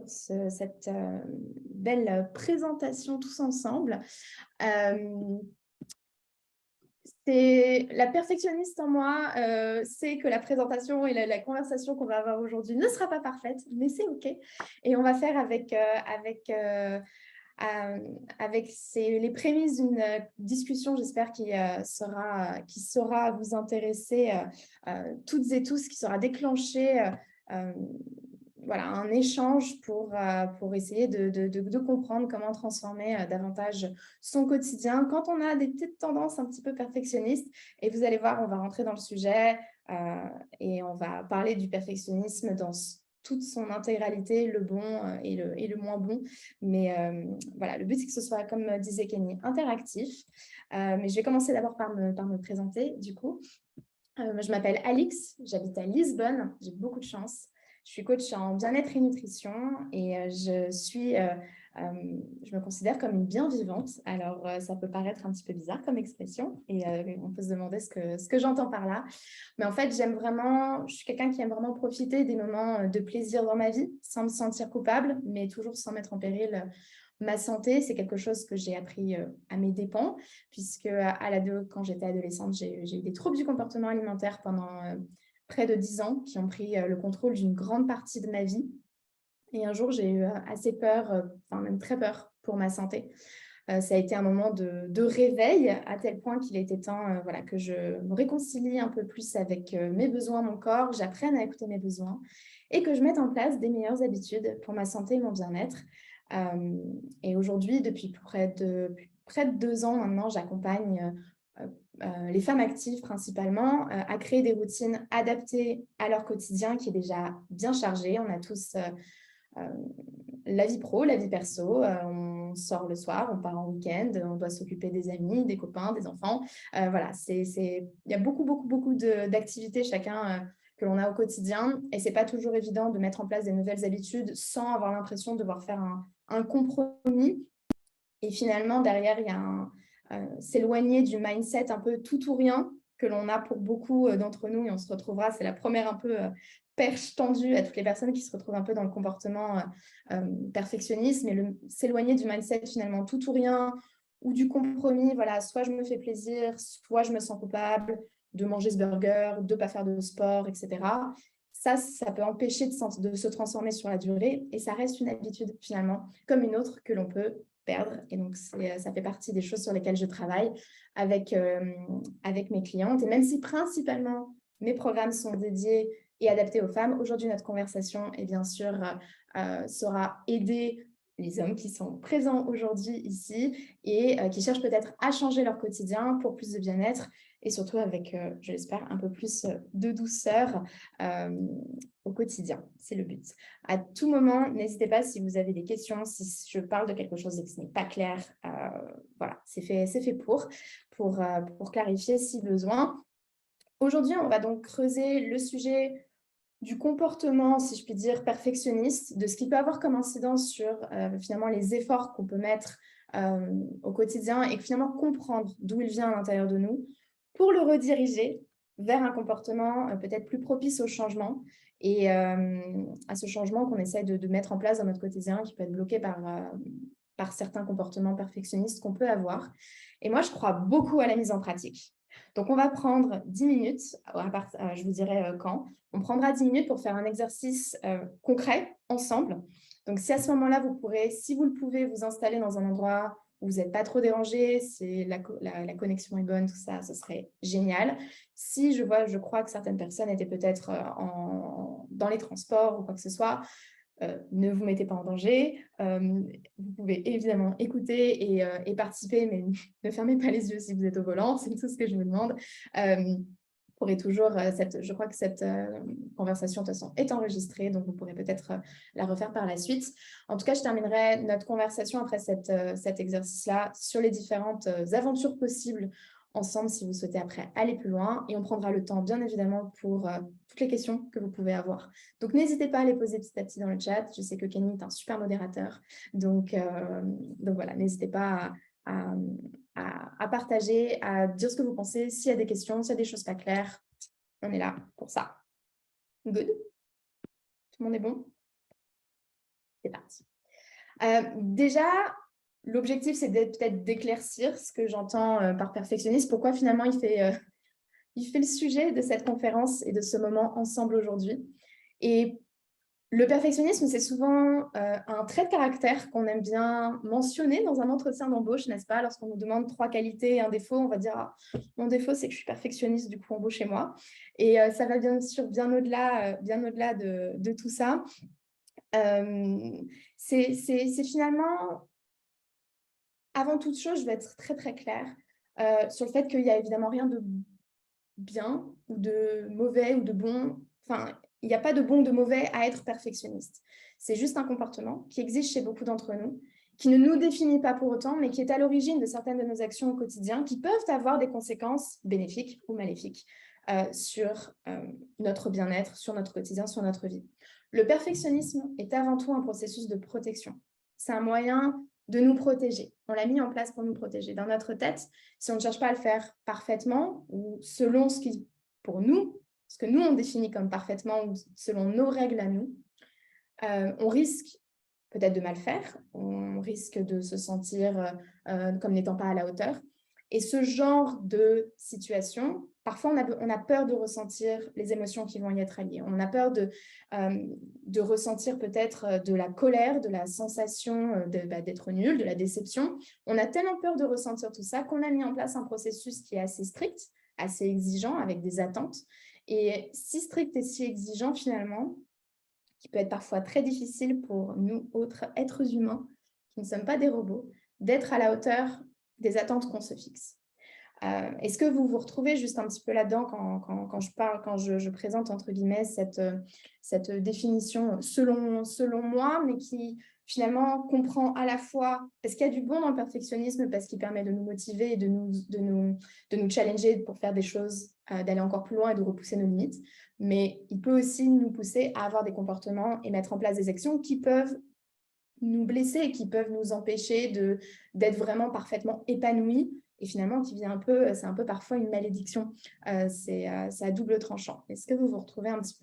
cette belle présentation tous ensemble. La perfectionniste en moi sait que la présentation et la conversation qu'on va avoir aujourd'hui ne sera pas parfaite, mais c'est OK. Et on va faire avec les prémices d'une discussion, j'espère, qui saura vous intéresser toutes et tous, qui sera déclenchée voilà, un échange pour essayer de comprendre comment transformer davantage son quotidien quand on a des petites tendances un petit peu perfectionnistes. Et vous allez voir, on va rentrer dans le sujet et on va parler du perfectionnisme dans toute son intégralité, le bon et le moins bon. Mais voilà, le but, c'est que ce soit, comme disait Kenny, interactif. Mais je vais commencer d'abord par me présenter, du coup. Je m'appelle Alix, j'habite à Lisbonne, j'ai beaucoup de chance. Je suis coach en bien-être et nutrition et je me considère comme une bien vivante. Alors, ça peut paraître un petit peu bizarre comme expression et on peut se demander ce que j'entends par là. Mais en fait, je suis quelqu'un qui aime vraiment profiter des moments de plaisir dans ma vie sans me sentir coupable, mais toujours sans mettre en péril ma santé. C'est quelque chose que j'ai appris à mes dépens, puisque quand j'étais adolescente, j'ai eu des troubles du comportement alimentaire pendant près de 10 ans qui ont pris le contrôle d'une grande partie de ma vie. Et un jour, j'ai eu assez peur, enfin même très peur pour ma santé. Ça a été un moment de réveil, à tel point qu'il était temps voilà, que je me réconcilie un peu plus avec mes besoins, mon corps, j'apprenne à écouter mes besoins et que je mette en place des meilleures habitudes pour ma santé et mon bien-être. Et aujourd'hui, depuis près de 2 ans maintenant, j'accompagne les femmes actives principalement à créer des routines adaptées à leur quotidien qui est déjà bien chargé. On a tous la vie pro, la vie perso, on sort le soir, on part en week-end, on doit s'occuper des amis, des copains, des enfants. Voilà, il y a beaucoup d'activités chacun que l'on a au quotidien et c'est pas toujours évident de mettre en place des nouvelles habitudes sans avoir l'impression de devoir faire un compromis. Et finalement, derrière, il y a s'éloigner du mindset un peu tout ou rien que l'on a pour beaucoup d'entre nous et on se retrouvera, c'est la première un peu perche tendue à toutes les personnes qui se retrouvent un peu dans le comportement perfectionniste, mais s'éloigner du mindset finalement tout ou rien ou du compromis, voilà, soit je me fais plaisir, soit je me sens coupable de manger ce burger, de ne pas faire de sport, etc. Ça peut empêcher de se transformer sur la durée et ça reste une habitude finalement comme une autre que l'on peut perdre. Et donc, ça fait partie des choses sur lesquelles je travaille avec mes clientes. Et même si principalement mes programmes sont dédiés et adaptés aux femmes, aujourd'hui, notre conversation est bien sûr sera aider les hommes qui sont présents aujourd'hui ici et qui cherchent peut-être à changer leur quotidien pour plus de bien-être et surtout avec, je l'espère, un peu plus de douceur au quotidien. C'est le but. À tout moment, n'hésitez pas si vous avez des questions, si je parle de quelque chose et que ce n'est pas clair. Voilà, c'est fait pour clarifier si besoin. Aujourd'hui, on va donc creuser le sujet du comportement, si je puis dire, perfectionniste, de ce qui peut avoir comme incidence sur finalement les efforts qu'on peut mettre au quotidien et finalement comprendre d'où il vient à l'intérieur de nous pour le rediriger vers un comportement peut-être plus propice au changement et à ce changement qu'on essaie de mettre en place dans notre quotidien qui peut être bloqué par certains comportements perfectionnistes qu'on peut avoir. Et moi, je crois beaucoup à la mise en pratique. Donc, on va prendre 10 minutes, je vous dirai quand. On prendra 10 minutes pour faire un exercice concret ensemble. Donc, si à ce moment-là, si vous le pouvez, vous installer dans un endroit où vous n'êtes pas trop dérangé, si la connexion est bonne, tout ça, ce serait génial. Si je crois que certaines personnes étaient peut-être dans les transports ou quoi que ce soit, ne vous mettez pas en danger. Vous pouvez évidemment écouter et participer, mais ne fermez pas les yeux si vous êtes au volant, c'est tout ce que je vous demande. Vous pourrez toujours, je crois que cette conversation de toute façon est enregistrée, donc vous pourrez peut-être la refaire par la suite. En tout cas, je terminerai notre conversation après cet exercice-là sur les différentes aventures possibles ensemble si vous souhaitez après aller plus loin. Et on prendra le temps, bien évidemment, pour toutes les questions que vous pouvez avoir. Donc, n'hésitez pas à les poser petit à petit dans le chat. Je sais que Kenny est un super modérateur. Donc voilà, n'hésitez pas à partager, à dire ce que vous pensez. S'il y a des questions, s'il y a des choses pas claires, on est là pour ça. Good. Tout le monde est bon? C'est parti. Déjà, l'objectif, c'est peut-être d'éclaircir ce que j'entends par perfectionniste. Pourquoi finalement il fait le sujet de cette conférence et de ce moment ensemble aujourd'hui. Et le perfectionnisme, c'est souvent un trait de caractère qu'on aime bien mentionner dans un entretien d'embauche, n'est-ce pas? Lorsqu'on nous demande 3 qualités et un défaut, on va dire ah, mon défaut, c'est que je suis perfectionniste, du coup, embauchez-moi. Et ça va bien sûr bien au-delà de tout ça. C'est finalement, avant toute chose, je vais être très, très claire sur le fait qu'il n'y a évidemment rien de bien ou de mauvais ou de bon. Enfin, il n'y a pas de bon ou de mauvais à être perfectionniste. C'est juste un comportement qui existe chez beaucoup d'entre nous, qui ne nous définit pas pour autant, mais qui est à l'origine de certaines de nos actions au quotidien, qui peuvent avoir des conséquences bénéfiques ou maléfiques sur notre bien-être, sur notre quotidien, sur notre vie. Le perfectionnisme est avant tout un processus de protection. C'est un moyen de nous protéger. On l'a mis en place pour nous protéger. Dans notre tête, si on ne cherche pas à le faire parfaitement ou selon ce qui, pour nous, ce que nous on définit comme parfaitement ou selon nos règles à nous, on risque peut-être de mal faire, on risque de se sentir comme n'étant pas à la hauteur. Et ce genre de situation, parfois on a peur de ressentir les émotions qui vont y être alliées. On a peur de ressentir peut-être de la colère, de la sensation d'être nul, de la déception. On a tellement peur de ressentir tout ça qu'on a mis en place un processus qui est assez strict, assez exigeant, avec des attentes. Et si strict et si exigeant finalement, qui peut être parfois très difficile pour nous, autres êtres humains, qui ne sommes pas des robots, d'être à la hauteur des attentes qu'on se fixe. Est-ce que vous vous retrouvez juste un petit peu là-dedans quand je parle, quand je présente entre guillemets cette définition selon moi, mais qui finalement comprend à la fois, parce qu'il y a du bon dans le perfectionnisme, parce qu'il permet de nous motiver et de nous challenger pour faire des choses, d'aller encore plus loin et de repousser nos limites, mais il peut aussi nous pousser à avoir des comportements et mettre en place des actions qui peuvent nous blesser et qui peuvent nous empêcher d'être vraiment parfaitement épanouis et finalement qui vient c'est un peu parfois une malédiction. C'est à double tranchant. Est-ce que vous vous retrouvez un petit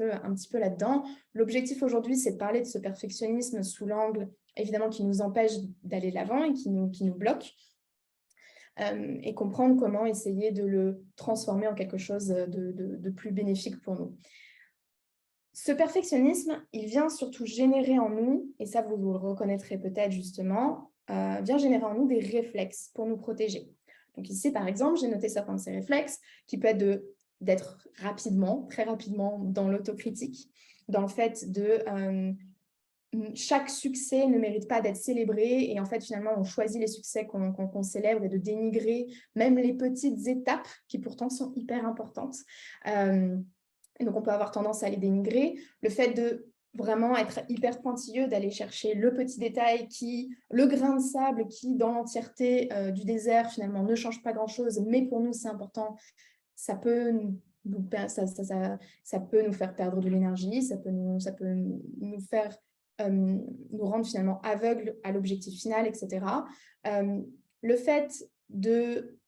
peu là-dedans? L'objectif aujourd'hui, c'est de parler de ce perfectionnisme sous l'angle, évidemment, qui nous empêche d'aller de l'avant et qui nous bloque. Et comprendre comment essayer de le transformer en quelque chose de plus bénéfique pour nous. Ce perfectionnisme, il vient surtout générer en nous, et ça vous le reconnaîtrez peut-être justement, vient générer en nous des réflexes pour nous protéger. Donc ici, par exemple, j'ai noté certains de ces réflexes qui peuvent être d'être rapidement, très rapidement dans l'autocritique, dans le fait de chaque succès ne mérite pas d'être célébré et en fait, finalement, on choisit les succès qu'on célèbre et de dénigrer même les petites étapes qui pourtant sont hyper importantes. Et donc, on peut avoir tendance à les dénigrer. Le fait de vraiment être hyper pointilleux, d'aller chercher le petit détail le grain de sable qui, dans l'entièreté du désert, finalement, ne change pas grand-chose, mais pour nous, c'est important. Ça peut ça peut nous faire perdre de l'énergie, ça peut nous faire nous rendre finalement aveugles à l'objectif final, etc. Le fait de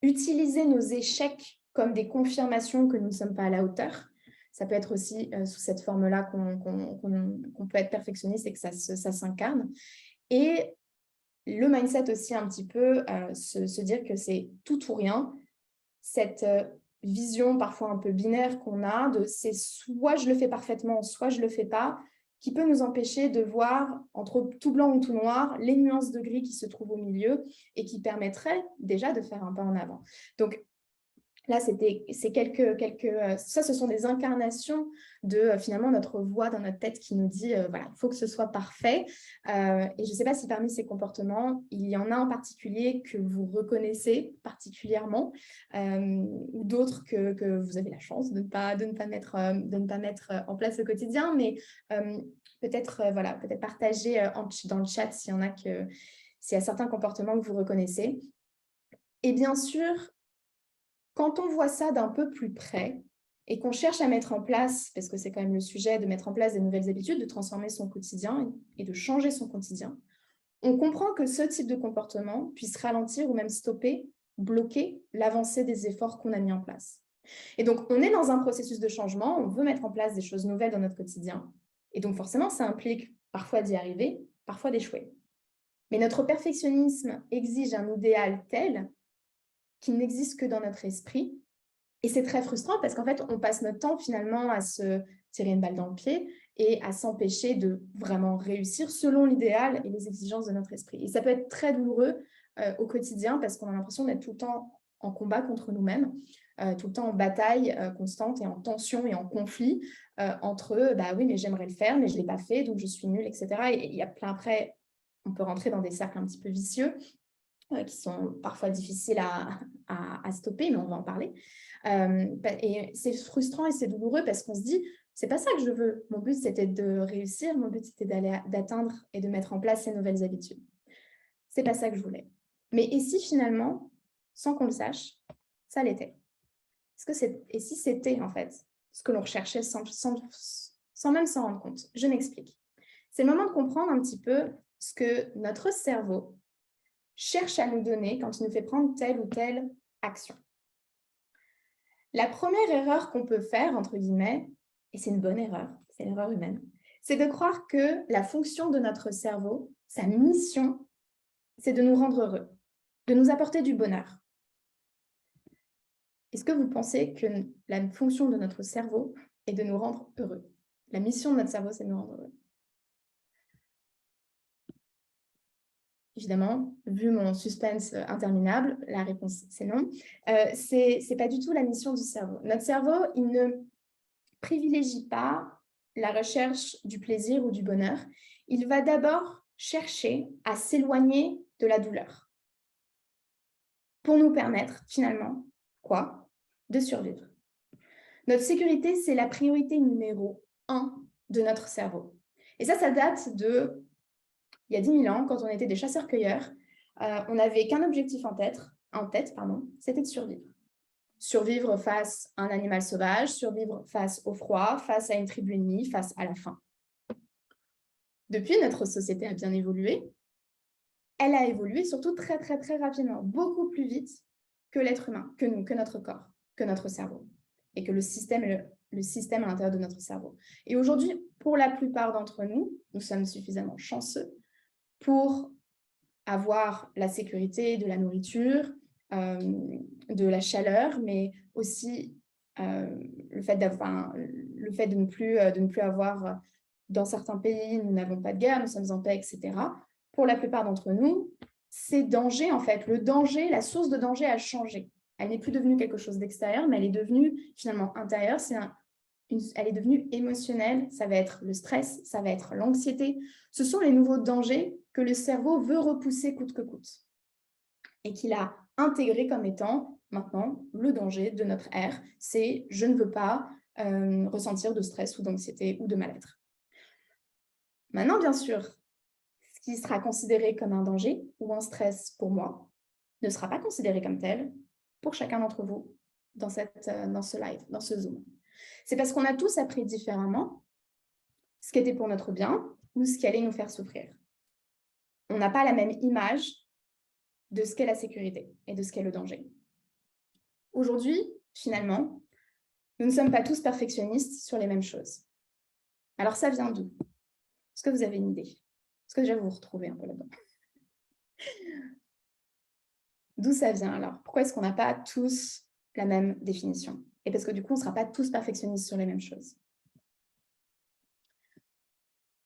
utiliser nos échecs comme des confirmations que nous ne sommes pas à la hauteur, ça peut être aussi sous cette forme-là qu'on peut être perfectionniste et que ça s'incarne. Et le mindset aussi un petit peu, se dire que c'est tout ou rien, cette vision parfois un peu binaire qu'on a de c'est soit je le fais parfaitement, soit je ne le fais pas, qui peut nous empêcher de voir entre tout blanc ou tout noir les nuances de gris qui se trouvent au milieu et qui permettraient déjà de faire un pas en avant. Donc là, c'est quelques ça, ce sont des incarnations de finalement notre voix dans notre tête qui nous dit voilà, il faut que ce soit parfait. Et je ne sais pas si parmi ces comportements, il y en a un particulier que vous reconnaissez particulièrement ou d'autres que vous avez la chance de ne pas mettre en place au quotidien, mais peut-être partager dans le chat s'il y a certains comportements que vous reconnaissez. Et bien sûr, quand on voit ça d'un peu plus près et qu'on cherche à mettre en place, parce que c'est quand même le sujet de mettre en place des nouvelles habitudes, de transformer son quotidien et de changer son quotidien, on comprend que ce type de comportement puisse ralentir ou même stopper, bloquer l'avancée des efforts qu'on a mis en place. Et donc, on est dans un processus de changement, on veut mettre en place des choses nouvelles dans notre quotidien. Et donc, forcément, ça implique parfois d'y arriver, parfois d'échouer. Mais notre perfectionnisme exige un idéal tel qu'il n'existe que dans notre esprit. Et c'est très frustrant parce qu'en fait, on passe notre temps finalement à se tirer une balle dans le pied et à s'empêcher de vraiment réussir selon l'idéal et les exigences de notre esprit. Et ça peut être très douloureux au quotidien parce qu'on a l'impression d'être tout le temps en combat contre nous-mêmes, tout le temps en bataille constante et en tension et en conflit entre bah oui, mais j'aimerais le faire, mais je ne l'ai pas fait, donc je suis nulle, etc. Et il y a plein après, on peut rentrer dans des cercles un petit peu vicieux qui sont parfois difficiles à stopper, mais on va en parler. Et c'est frustrant et c'est douloureux parce qu'on se dit, c'est pas ça que je veux. Mon but, c'était de réussir, mon but, c'était d'atteindre et de mettre en place ces nouvelles habitudes. C'est pas ça que je voulais. Mais et si finalement, sans qu'on le sache, ça l'était? Et si c'était en fait ce que l'on recherchait sans même s'en rendre compte? Je m'explique. C'est le moment de comprendre un petit peu ce que notre cerveau cherche à nous donner quand il nous fait prendre telle ou telle action. La première erreur qu'on peut faire, entre guillemets, et c'est une bonne erreur, c'est l'erreur humaine, c'est de croire que la fonction de notre cerveau, sa mission, c'est de nous rendre heureux, de nous apporter du bonheur. Est-ce que vous pensez que la fonction de notre cerveau est de nous rendre heureux? La mission de notre cerveau, c'est de nous rendre heureux. Évidemment, vu mon suspense interminable, la réponse c'est non. C'est pas du tout la mission du cerveau. Notre cerveau, il ne privilégie pas la recherche du plaisir ou du bonheur. Il va d'abord chercher à s'éloigner de la douleur pour nous permettre finalement, quoi? De survivre. Notre sécurité, c'est la priorité numéro 1 de notre cerveau. Et ça date de il y a 10 000 ans, quand on était des chasseurs-cueilleurs, on n'avait qu'un objectif en tête, c'était de survivre. Survivre face à un animal sauvage, survivre face au froid, face à une tribu ennemie, face à la faim. Depuis, notre société a bien évolué. Elle a évolué surtout très, très, très rapidement, beaucoup plus vite que l'être humain, que nous, que notre corps, que notre cerveau, et que le système à l'intérieur de notre cerveau. Et aujourd'hui, pour la plupart d'entre nous, nous sommes suffisamment chanceux pour avoir la sécurité de la nourriture, de la chaleur, mais aussi le fait de ne plus avoir, dans certains pays, nous n'avons pas de guerre, nous sommes en paix, etc. Pour la plupart d'entre nous, ces dangers, en fait, le danger, la source de danger a changé. Elle n'est plus devenue quelque chose d'extérieur, mais elle est devenue finalement intérieure. Elle est devenue émotionnelle, ça va être le stress, ça va être l'anxiété. Ce sont les nouveaux dangers que le cerveau veut repousser coûte que coûte et qu'il a intégré comme étant maintenant le danger de notre ère. C'est je ne veux pas ressentir de stress ou d'anxiété ou de mal-être. Maintenant, bien sûr, ce qui sera considéré comme un danger ou un stress pour moi ne sera pas considéré comme tel pour chacun d'entre vous dans ce live, dans ce Zoom. C'est parce qu'on a tous appris différemment ce qui était pour notre bien ou ce qui allait nous faire souffrir. On n'a pas la même image de ce qu'est la sécurité et de ce qu'est le danger. Aujourd'hui, finalement, nous ne sommes pas tous perfectionnistes sur les mêmes choses. Alors ça vient d'où? Est-ce que vous avez une idée? Est-ce que déjà vous vous retrouvez un peu là-dedans? D'où ça vient alors? Pourquoi est-ce qu'on n'a pas tous la même définition? Et parce que du coup, on ne sera pas tous perfectionnistes sur les mêmes choses.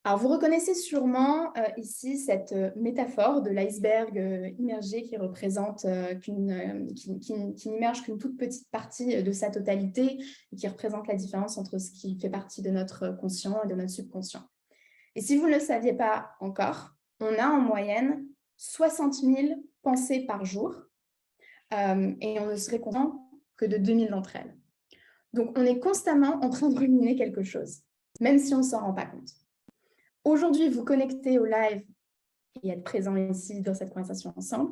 Alors, vous reconnaissez sûrement ici cette métaphore de l'iceberg immergé qui représente, qui n'immerge qu'une toute petite partie de sa totalité et qui représente la différence entre ce qui fait partie de notre conscient et de notre subconscient. Et si vous ne le saviez pas encore, on a en moyenne 60 000 pensées par jour et on ne serait content que de 2000 d'entre elles. Donc, on est constamment en train de ruminer quelque chose, même si on ne s'en rend pas compte. Aujourd'hui, vous connecter au live et être présent ici dans cette conversation ensemble,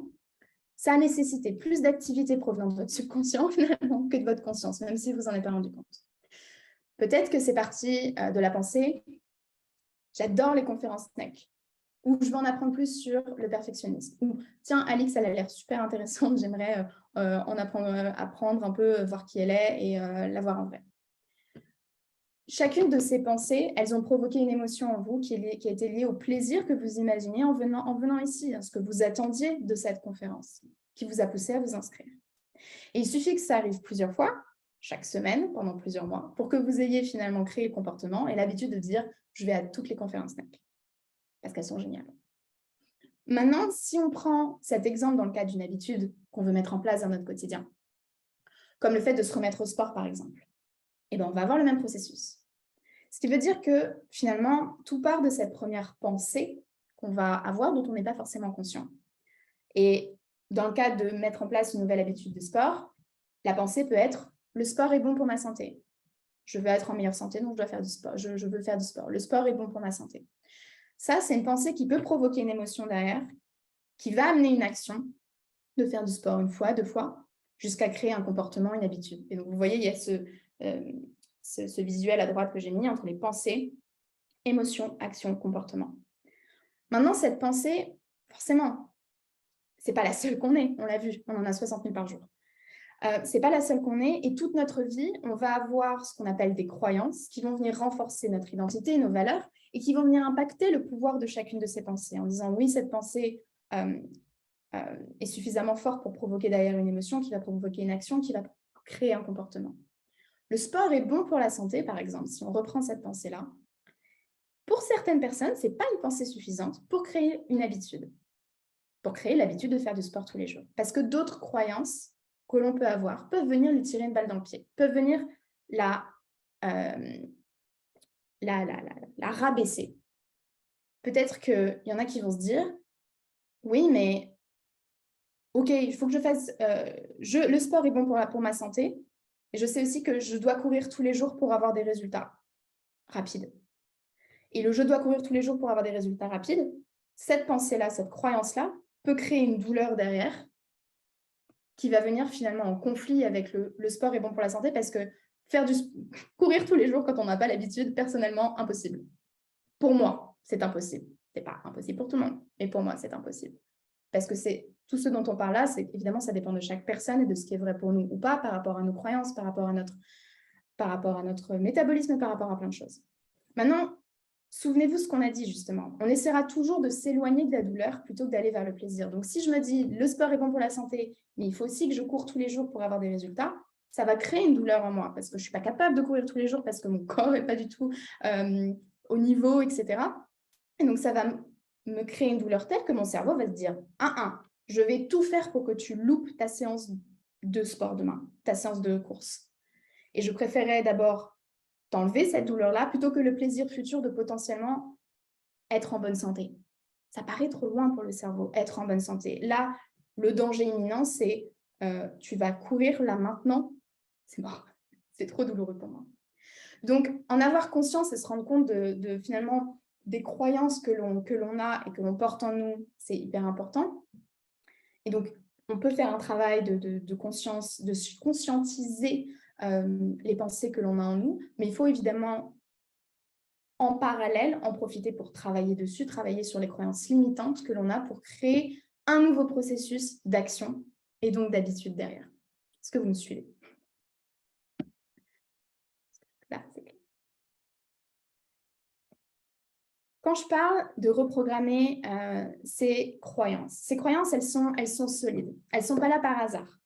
ça a nécessité plus d'activité provenant de votre subconscient finalement que de votre conscience, même si vous n'en avez pas rendu compte. Peut-être que c'est parti de la pensée « j'adore les conférences tech » ou « je veux en apprendre plus sur le perfectionnisme » ou « tiens, Alix, elle a l'air super intéressante, j'aimerais apprendre un peu, voir qui elle est et la voir en vrai ». chacune de ces pensées, elles ont provoqué une émotion en vous qui a été liée au plaisir que vous imaginez en venant ici, ce que vous attendiez de cette conférence, qui vous a poussé à vous inscrire. Et il suffit que ça arrive plusieurs fois, chaque semaine, pendant plusieurs mois, pour que vous ayez finalement créé le comportement et l'habitude de dire « je vais à toutes les conférences NAC » parce qu'elles sont géniales. Maintenant, si on prend cet exemple dans le cadre d'une habitude qu'on veut mettre en place dans notre quotidien, comme le fait de se remettre au sport, par exemple, eh bien, on va avoir le même processus. Ce qui veut dire que, finalement, tout part de cette première pensée qu'on va avoir, dont on n'est pas forcément conscient. Et dans le cas de mettre en place une nouvelle habitude de sport, la pensée peut être « le sport est bon pour ma santé ». Je veux être en meilleure santé, donc je dois faire du sport. Je veux faire du sport. Le sport est bon pour ma santé. Ça, c'est une pensée qui peut provoquer une émotion derrière, qui va amener une action de faire du sport une fois, deux fois, jusqu'à créer un comportement, une habitude. Et donc, vous voyez, il y a ce visuel à droite que j'ai mis entre les pensées, émotions, actions, comportement. Maintenant, cette pensée, forcément, ce n'est pas la seule qu'on ait, on l'a vu, on en a 60 000 par jour. Ce n'est pas la seule qu'on ait, et toute notre vie, on va avoir ce qu'on appelle des croyances qui vont venir renforcer notre identité, nos valeurs, et qui vont venir impacter le pouvoir de chacune de ces pensées, en disant oui, cette pensée est suffisamment forte pour provoquer derrière une émotion, qui va provoquer une action, qui va créer un comportement. Le sport est bon pour la santé, par exemple, si on reprend cette pensée-là. Pour certaines personnes, ce n'est pas une pensée suffisante pour créer une habitude, pour créer l'habitude de faire du sport tous les jours. Parce que d'autres croyances que l'on peut avoir peuvent venir lui tirer une balle dans le pied, peuvent venir la rabaisser. Peut-être qu'il y en a qui vont se dire « Oui, mais ok, il faut que je fasse… le sport est bon pour ma santé, et je sais aussi que je dois courir tous les jours pour avoir des résultats rapides. Et le je dois courir tous les jours pour avoir des résultats rapides, cette pensée-là, cette croyance-là, peut créer une douleur derrière qui va venir finalement en conflit avec le sport est bon pour la santé, parce que courir tous les jours quand on n'a pas l'habitude, personnellement, impossible. Pour moi, c'est impossible. Ce n'est pas impossible pour tout le monde, mais pour moi, c'est impossible. Parce que tout ce dont on parle là, c'est évidemment, ça dépend de chaque personne et de ce qui est vrai pour nous ou pas, par rapport à nos croyances, par rapport à notre métabolisme, par rapport à plein de choses. Maintenant, souvenez-vous ce qu'on a dit justement. On essaiera toujours de s'éloigner de la douleur plutôt que d'aller vers le plaisir. Donc, si je me dis le sport est bon pour la santé, mais il faut aussi que je cours tous les jours pour avoir des résultats, ça va créer une douleur en moi parce que je ne suis pas capable de courir tous les jours parce que mon corps n'est pas du tout au niveau, etc. Et donc, ça va me créer une douleur telle que mon cerveau va se dire je vais tout faire pour que tu loupes ta séance de sport demain, ta séance de course. Et je préférais d'abord t'enlever cette douleur-là plutôt que le plaisir futur de potentiellement être en bonne santé. Ça paraît trop loin pour le cerveau, être en bonne santé. Là, le danger imminent, c'est tu vas courir là maintenant, c'est mort, c'est trop douloureux pour moi. Donc, en avoir conscience et se rendre compte de finalement des croyances que l'on a et que l'on porte en nous, c'est hyper important. Et donc, on peut faire un travail de conscience, de conscientiser les pensées que l'on a en nous, mais il faut évidemment, en parallèle, en profiter pour travailler dessus, travailler sur les croyances limitantes que l'on a pour créer un nouveau processus d'action et donc d'habitude derrière. Est-ce que vous me suivez? Là, c'est clair. Quand je parle de reprogrammer ces croyances, elles sont solides. Elles ne sont pas là par hasard.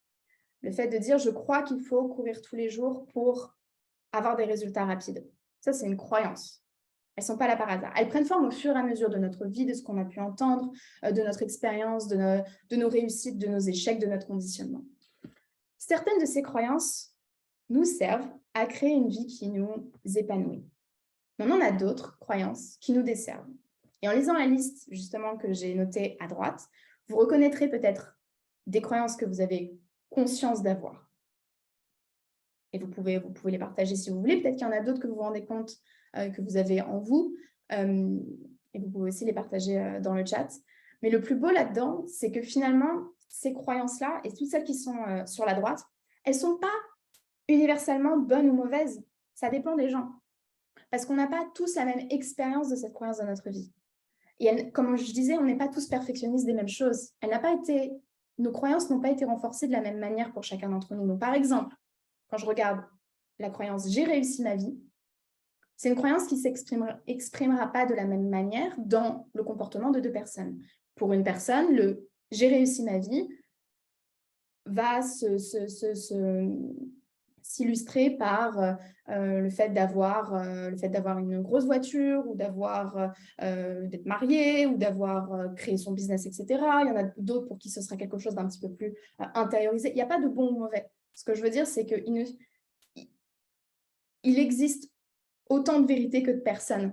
Le fait de dire « je crois qu'il faut courir tous les jours pour avoir des résultats rapides », ça, c'est une croyance. Elles ne sont pas là par hasard. Elles prennent forme au fur et à mesure de notre vie, de ce qu'on a pu entendre, de notre expérience, de nos réussites, de nos échecs, de notre conditionnement. Certaines de ces croyances nous servent à créer une vie qui nous épanouit. Mais on en a d'autres croyances qui nous desservent. Et en lisant la liste justement que j'ai notée à droite, vous reconnaîtrez peut-être des croyances que vous avez conscience d'avoir. Et vous pouvez les partager si vous voulez. Peut-être qu'il y en a d'autres que vous vous rendez compte que vous avez en vous. Et vous pouvez aussi les partager dans le chat. Mais le plus beau là-dedans, c'est que finalement, ces croyances-là, et toutes celles qui sont sur la droite, elles ne sont pas universellement bonnes ou mauvaises. Ça dépend des gens. Parce qu'on n'a pas tous la même expérience de cette croyance dans notre vie. Et comme je disais, on n'est pas tous perfectionnistes des mêmes choses. Nos croyances n'ont pas été renforcées de la même manière pour chacun d'entre nous. Donc, par exemple, quand je regarde la croyance « j'ai réussi ma vie », C'est une croyance qui ne s'exprimera pas de la même manière dans le comportement de deux personnes. Pour une personne, le « j'ai réussi ma vie » va s'illustrer par le fait d'avoir une grosse voiture ou d'être marié ou d'avoir créé son business, etc. Il y en a d'autres pour qui ce sera quelque chose d'un petit peu plus intériorisé. Il n'y a pas de bon ou mauvais. Ce que je veux dire, c'est qu'il existe autant de vérité que de personnes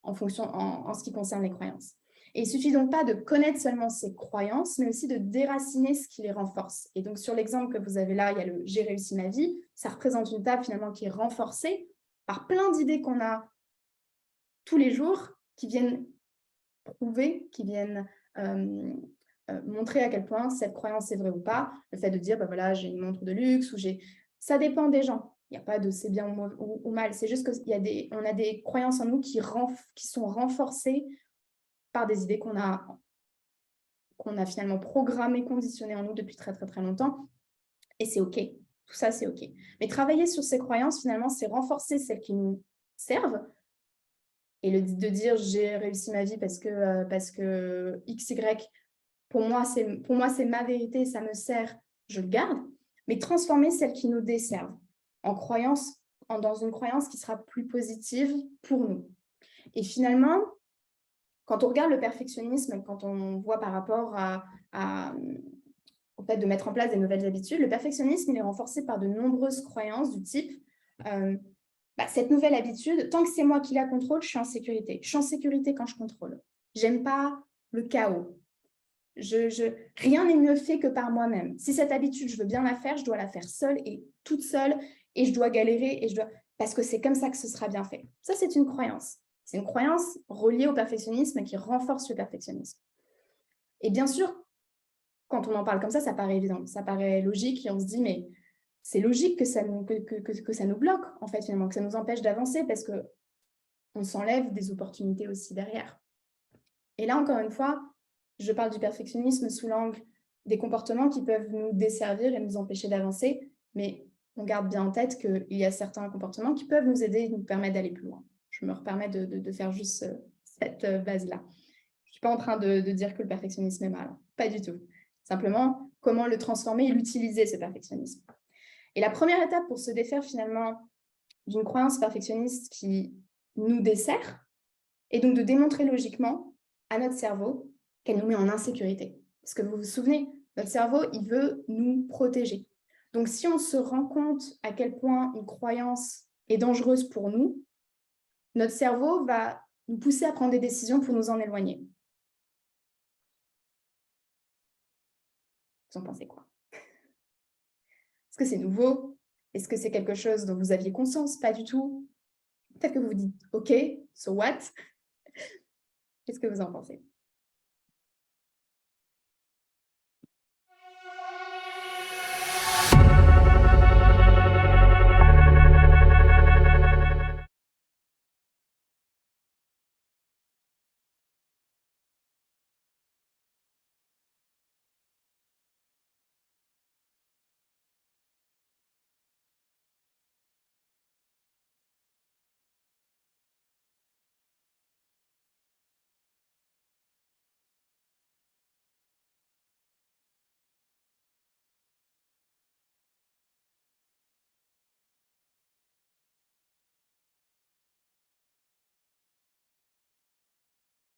en ce qui concerne les croyances. Et il ne suffit donc pas de connaître seulement ces croyances, mais aussi de déraciner ce qui les renforce. Et donc, sur l'exemple que vous avez là, il y a le « j'ai réussi ma vie », ça représente une table finalement qui est renforcée par plein d'idées qu'on a tous les jours qui viennent prouver, qui viennent montrer à quel point cette croyance est vraie ou pas. Le fait de dire, bah voilà, j'ai une montre de luxe, ou j'ai... Ça dépend des gens. Il n'y a pas de c'est bien ou mal. C'est juste qu'on a des croyances en nous qui sont renforcées par des idées qu'on a finalement programmées, conditionnées en nous depuis très, très, très longtemps. Et c'est OK. Tout ça, c'est OK. Mais travailler sur ces croyances, finalement, c'est renforcer celles qui nous servent. Et de dire, j'ai réussi ma vie parce que X, Y, pour moi, c'est ma vérité, ça me sert, je le garde. Mais transformer celles qui nous desservent dans une croyance qui sera plus positive pour nous. Et finalement, quand on regarde le perfectionnisme, quand on voit par rapport au fait de mettre en place des nouvelles habitudes, le perfectionnisme, il est renforcé par de nombreuses croyances du type cette nouvelle habitude, tant que c'est moi qui la contrôle, je suis en sécurité. Je suis en sécurité quand je contrôle. J'aime pas le chaos. Rien n'est mieux fait que par moi-même. Si cette habitude, je veux bien la faire, je dois la faire seule et toute seule, et je dois galérer, parce que c'est comme ça que ce sera bien fait. Ça, c'est une croyance. C'est une croyance reliée au perfectionnisme qui renforce le perfectionnisme. Et bien sûr, quand on en parle comme ça paraît évident, ça paraît logique, et on se dit, mais c'est logique que ça nous bloque, en fait, finalement, que ça nous empêche d'avancer, parce qu'on s'enlève des opportunités aussi derrière. Et là, encore une fois, je parle du perfectionnisme sous l'angle des comportements qui peuvent nous desservir et nous empêcher d'avancer, mais on garde bien en tête qu'il y a certains comportements qui peuvent nous aider et nous permettre d'aller plus loin. Je me permets de faire juste cette base-là. Je ne suis pas en train de dire que le perfectionnisme est mal, pas du tout. Simplement, comment le transformer et l'utiliser, ce perfectionnisme. Et la première étape pour se défaire finalement d'une croyance perfectionniste qui nous dessert, est donc de démontrer logiquement à notre cerveau qu'elle nous met en insécurité. Parce que vous vous souvenez, notre cerveau, il veut nous protéger. Donc, si on se rend compte à quel point une croyance est dangereuse pour nous, notre cerveau va nous pousser à prendre des décisions pour nous en éloigner. Vous en pensez quoi? Est-ce que c'est nouveau? Est-ce que c'est quelque chose dont vous aviez conscience? Pas du tout. Peut-être que vous vous dites, OK, so what? Qu'est-ce que vous en pensez?